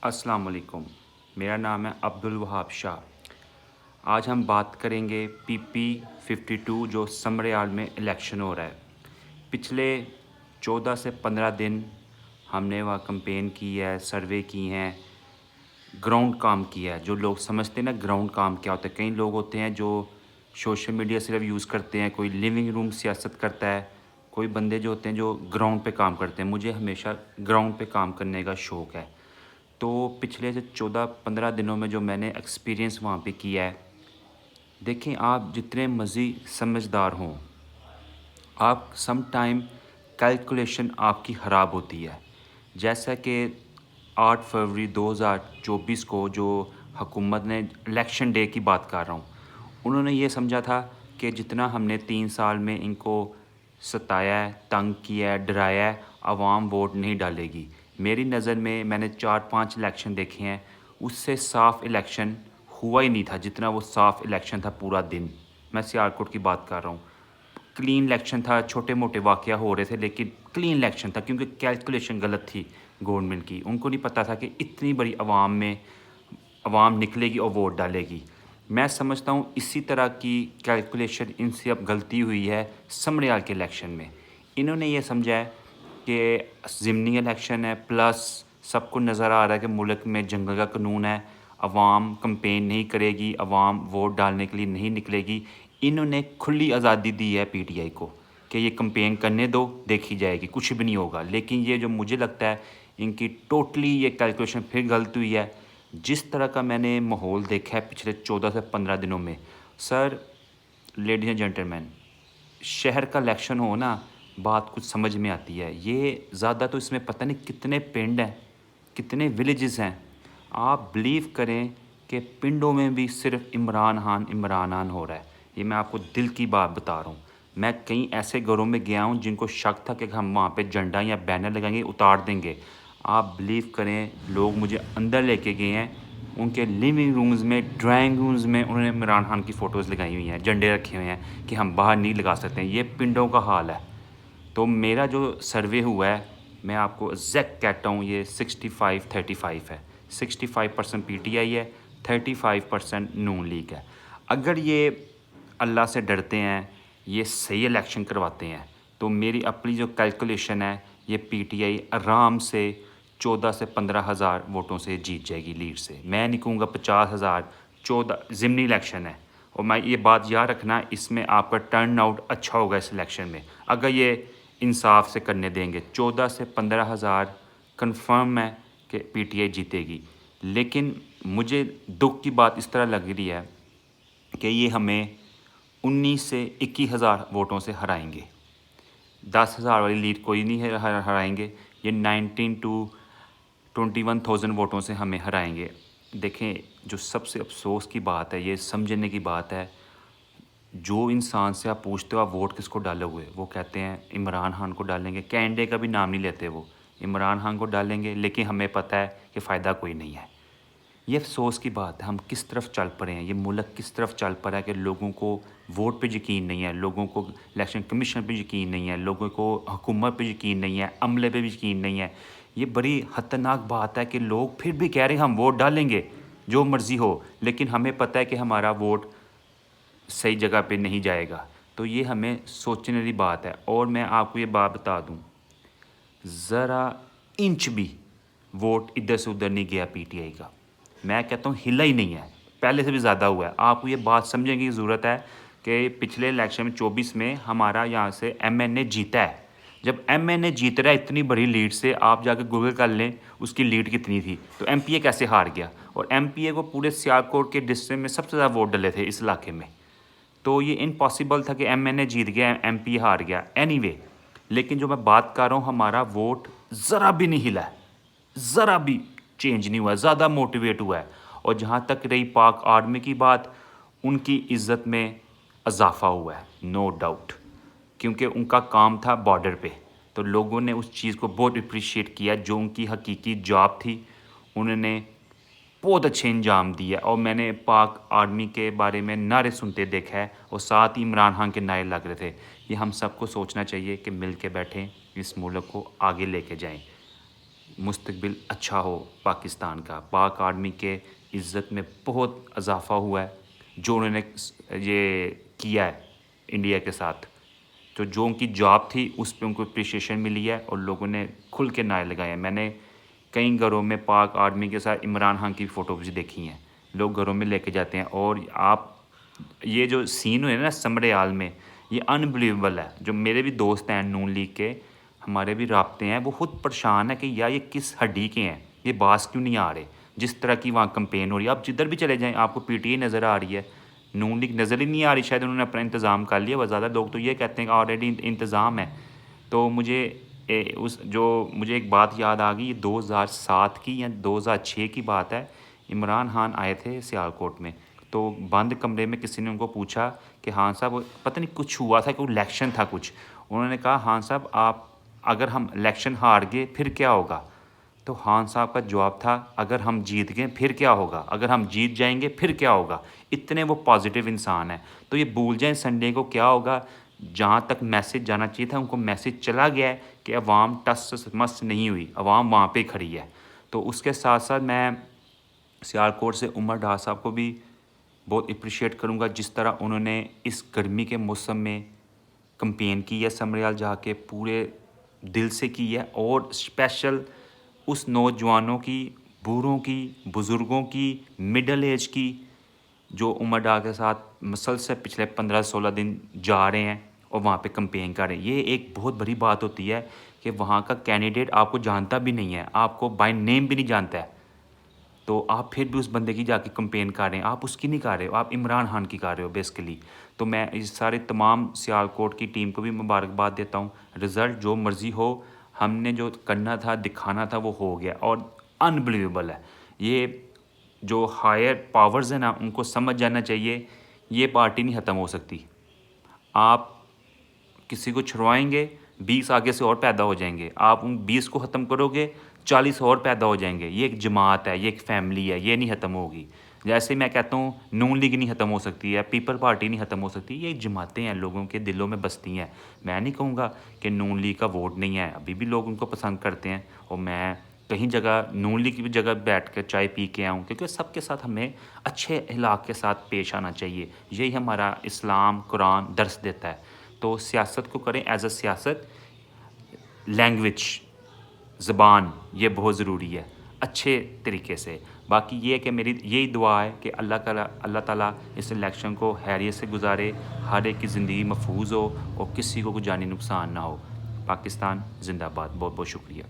अस्सलाम वालेकुम। मेरा नाम है अब्दुल वहाब शाह। आज हम बात करेंगे पीपी 52 जो समरियाल में इलेक्शन हो रहा है। पिछले 14 से 15 दिन हमने वहाँ कैंपेन की है, सर्वे की हैं, ग्राउंड काम किया है। जो लोग समझते हैं ना ग्राउंड काम क्या होता है, कई लोग होते हैं जो सोशल मीडिया सिर्फ यूज़ करते हैं, कोई लिविंग रूम सियासत करता है, कोई बंदे जो होते हैं जो ग्राउंड पे काम करते हैं। मुझे हमेशा ग्राउंड पे काम करने का शौक़ है। तो पिछले से 14-15 दिनों में जो मैंने एक्सपीरियंस वहाँ पे किया है, देखें आप जितने मर्ज़ी समझदार हों, आप सम टाइम कैलकुलेशन आपकी ख़राब होती है। जैसा कि 8 फरवरी 2024 को जो हुकूमत ने इलेक्शन डे की बात कर रहा हूँ, उन्होंने ये समझा था कि जितना हमने 3 साल में इनको सताया है, तंग किया है, डराया है, आवाम वोट नहीं डालेगी। मेरी नज़र में मैंने 4-5 इलेक्शन देखे हैं, उससे साफ़ इलेक्शन हुआ ही नहीं था जितना वो साफ़ इलेक्शन था पूरा दिन। मैं सियालकोट की बात कर रहा हूँ। क्लीन इलेक्शन था, छोटे मोटे वाक़या हो रहे थे लेकिन क्लीन इलेक्शन था क्योंकि कैलकुलेशन गलत थी गवर्नमेंट की। उनको नहीं पता था कि इतनी बड़ी आवाम में आवाम निकलेगी और वोट डालेगी। मैं समझता हूँ इसी तरह की कैलकुलेशन इनसे अब गलती हुई है समरियाल के इलेक्शन में। इन्होंने ये समझा है कि ज़िमनी इलेक्शन है, प्लस सबको नज़र आ रहा है कि मुल्क में जंगल का कानून है, आवाम कैंपेन नहीं करेगी, आवाम वोट डालने के लिए नहीं निकलेगी। इन्होंने खुली आज़ादी दी है पीटीआई को कि ये कैंपेन करने दो, देखी जाएगी, कुछ भी नहीं होगा। लेकिन ये जो मुझे लगता है इनकी टोटली ये कैलकुलेशन फिर गलत हुई है। जिस तरह का मैंने माहौल देखा है पिछले 14 से 15 दिनों में, सर, लेडीज़ एंड जेंटलमैन, शहर का इलेक्शन हो ना, बात कुछ समझ में आती है। ये ज़्यादा तो इसमें पता नहीं कितने पिंड हैं, कितने विलेजेस हैं। आप बिलीव करें कि पिंडों में भी सिर्फ इमरान खान हो रहा है। ये मैं आपको दिल की बात बता रहा हूँ। मैं कई ऐसे घरों में गया हूँ जिनको शक था कि हम वहाँ पे झंडा या बैनर लगाएंगे, उतार देंगे। आप बिलीव करें, लोग मुझे अंदर लेके गए हैं, उनके लिविंग रूम्स में, ड्राइंग रूम्स में उन्होंने इमरान खान की फ़ोटोज़ लगाई हुई हैं, झंडे रखे हुए हैं कि हम बाहर नहीं लगा सकते हैं। ये पिंडों का हाल है। तो मेरा जो सर्वे हुआ है, मैं आपको एग्जैक्ट कहता हूँ, ये 65-35 है। 65% पीटीआई है, 35% नून लीग है। अगर ये अल्लाह से डरते हैं, ये सही इलेक्शन करवाते हैं, तो मेरी अपनी जो कैलकुलेशन है, ये पीटीआई आराम से 14 से 15 हज़ार वोटों से जीत जाएगी, लीड से। मैं नहीं कहूँगा 50,000। 14 ज़िमनी इलेक्शन है और मैं ये बात याद रखना, इसमें आपका टर्न आउट अच्छा होगा इस इलेक्शन में, अगर ये इंसाफ से करने देंगे। 14 से 15 हज़ार कन्फर्म है कि पीटीआई जीतेगी। लेकिन मुझे दुख की बात इस तरह लग रही है कि ये हमें 19 से 21 हज़ार वोटों से हराएंगे। 10,000 वाली लीड कोई नहीं हराएंगे। ये 19 टू 21,000 वोटों से हमें हराएंगे। देखें, जो सबसे अफसोस की बात है, ये समझने की बात है, जो इंसान से आप पूछते हो आप वोट किसको डालोगे, वो कहते हैं इमरान खान को डालेंगे। कैंडिडेट का भी नाम नहीं लेते, वो इमरान खान को डालेंगे। लेकिन हमें पता है कि फ़ायदा कोई नहीं है। ये अफसोस की बात है, हम किस तरफ चल पड़े हैं, ये मुल्क किस तरफ चल पड़ा है कि लोगों को वोट पे यकीन नहीं है, लोगों को इलेक्शन कमीशन पे यकीन नहीं है, लोगों को हुकूमत पे यकीन नहीं है, अमले पे भी यकीन नहीं है। ये बड़ी ख़तरनाक बात है कि लोग फिर भी कह रहे हैं हम वोट डालेंगे, जो मर्ज़ी हो, लेकिन हमें पता है कि हमारा वोट सही जगह पे नहीं जाएगा। तो ये हमें सोचने वाली बात है। और मैं आपको ये बात बता दूँ, ज़रा इंच भी वोट इधर से उधर नहीं गया पीटीआई का। मैं कहता हूँ हिला ही नहीं है, पहले से भी ज़्यादा हुआ है। आपको ये बात समझने की ज़रूरत है कि पिछले इलेक्शन में 24 में हमारा यहाँ से एमएनए जीता है। जब एमएनए जीत रहा है इतनी बड़ी लीड से, आप जाकर गूगल कर लें उसकी लीड कितनी थी, तो एमपीए कैसे हार गया। और एमपीए को पूरे सियालकोट के डिस्ट्रिक्ट में सबसे ज़्यादा वोट डले थे इस इलाके में। तो ये इम्पॉसिबल था कि एमएनए जीत गया, एमपी हार गया। एनीवे, लेकिन जो मैं बात कर रहा हूँ, हमारा वोट ज़रा भी नहीं हिला है, ज़रा भी चेंज नहीं हुआ है, ज़्यादा मोटिवेट हुआ है। और जहाँ तक रही पाक आर्मी की बात, उनकी इज़्ज़त में इजाफा हुआ है, नो डाउट, क्योंकि उनका काम था बॉर्डर पे। तो लोगों ने उस चीज़ को बहुत अप्रिशिएट किया, जो उनकी हकीकी जॉब थी, उन्होंने बहुत अच्छे अंजाम दिया। और मैंने पाक आर्मी के बारे में नारे सुनते देखा है और साथ ही इमरान खान के नारे लग रहे थे। ये हम सबको सोचना चाहिए कि मिल के बैठें, इस मुल्क को आगे लेके जाएं। मुस्तकबिल अच्छा हो पाकिस्तान का। पाक आर्मी के इज़्ज़त में बहुत इजाफ़ा हुआ है जो उन्होंने ये किया है इंडिया के साथ। तो जो उनकी जॉब थी उस पे उनको अप्रिशिएशन मिली है और लोगों ने खुल के नारे लगाए हैं। मैंने कई घरों में पाक आर्मी के साथ इमरान खान की फ़ोटोज़ देखी हैं, लोग घरों में लेके जाते हैं। और आप ये जो सीन हुए ना समड़याल में, ये अनबिलीवेबल है। जो मेरे भी दोस्त हैं नून लीग के, हमारे भी राब्ते हैं, वो खुद परेशान है कि यार ये किस हड्डी के हैं, ये बास क्यों नहीं आ रहे। जिस तरह की वहाँ कंपेन हो रही है, आप जिधर भी चले जाएँ आपको पीटीआई नज़र आ रही है, नून लीग नज़र ही नहीं आ रही। शायद उन्होंने अपना इंतज़ाम कर लिया। वह ज़्यादा लोग तो ये कहते हैं कि ऑलरेडी इंतज़ाम है। तो मुझे एक बात याद आ गई, ये 2007 की या 2006 की बात है। इमरान खान आए थे सियालकोट में, तो बंद कमरे में किसी ने उनको पूछा कि हाँ साहब, पता नहीं कुछ हुआ था, कोई इलेक्शन था कुछ। उन्होंने कहा हाँ साहब, आप अगर हम इलेक्शन हार गए फिर क्या होगा। तो खान साहब का जवाब था, अगर हम जीत गए फिर क्या होगा, अगर हम जीत जाएंगे फिर क्या होगा। इतने वो पॉजिटिव इंसान है। तो ये भूल जाएं संडे को क्या होगा। जहाँ तक मैसेज जाना चाहिए था उनको मैसेज चला गया है कि अवाम टस मस नहीं हुई, अवाम वहाँ पे खड़ी है। तो उसके साथ साथ मैं सियालकोट से उमर डार साहब को भी बहुत अप्रिशिएट करूँगा, जिस तरह उन्होंने इस गर्मी के मौसम में कंपेन की है, समरयाल जाके पूरे दिल से की है। और स्पेशल उस नौजवानों की, बूढ़ों की, बुज़ुर्गों की, मिडल एज की, जो उमर डार के साथ मुसलसल पिछले 15-16 दिन जा रहे हैं और वहाँ पे कंपेन कर रहे हैं। ये एक बहुत बड़ी बात होती है कि वहाँ का कैंडिडेट आपको जानता भी नहीं है, आपको बाय नेम भी नहीं जानता है, तो आप फिर भी उस बंदे की जाके कंपेन कर रहे हैं। आप उसकी नहीं कर रहे हो, आप इमरान खान की कर रहे हो बेसिकली। तो मैं इस सारे तमाम सियालकोट की टीम को भी मुबारकबाद देता हूँ। रिज़ल्ट जो मर्ज़ी हो, हमने जो करना था, दिखाना था, वो हो गया। और अनबिलीवेबल है ये। जो हायर पावर्स हैं ना, उनको समझ जाना चाहिए ये पार्टी नहीं ख़त्म हो सकती। आप किसी को छुड़वाएंगे, 20 आगे से और पैदा हो जाएंगे। आप उन 20 को ख़त्म करोगे, 40 और पैदा हो जाएंगे। ये एक जमात है, ये एक फैमिली है, ये नहीं ख़त्म होगी। जैसे मैं कहता हूँ नून लीग नहीं ख़त्म हो सकती है, पीपल पार्टी नहीं ख़त्म हो सकती। ये जमातें हैं, लोगों के दिलों में बसती हैं। मैं नहीं कहूँगा कि नून लीग का वोट नहीं है, अभी भी लोग उनको पसंद करते हैं। और मैं कहीं जगह नून लीग की जगह बैठ कर चाय पी के आऊँ, क्योंकि सबके साथ हमें अच्छे अखलाक के साथ पेश आना चाहिए। यही हमारा इस्लाम, कुरान दर्स देता है। तो सियासत को करें एज अ सियासत। लैंग्वेज, ज़बान, ये बहुत ज़रूरी है अच्छे तरीके से। बाकी ये है कि मेरी यही दुआ है कि अल्लाह ताला इस इलेक्शन को खैरियत से गुजारे, हर एक की ज़िंदगी महफूज हो और किसी को कोई जानी नुकसान ना हो। पाकिस्तान ज़िंदाबाद। बहुत बहुत शुक्रिया।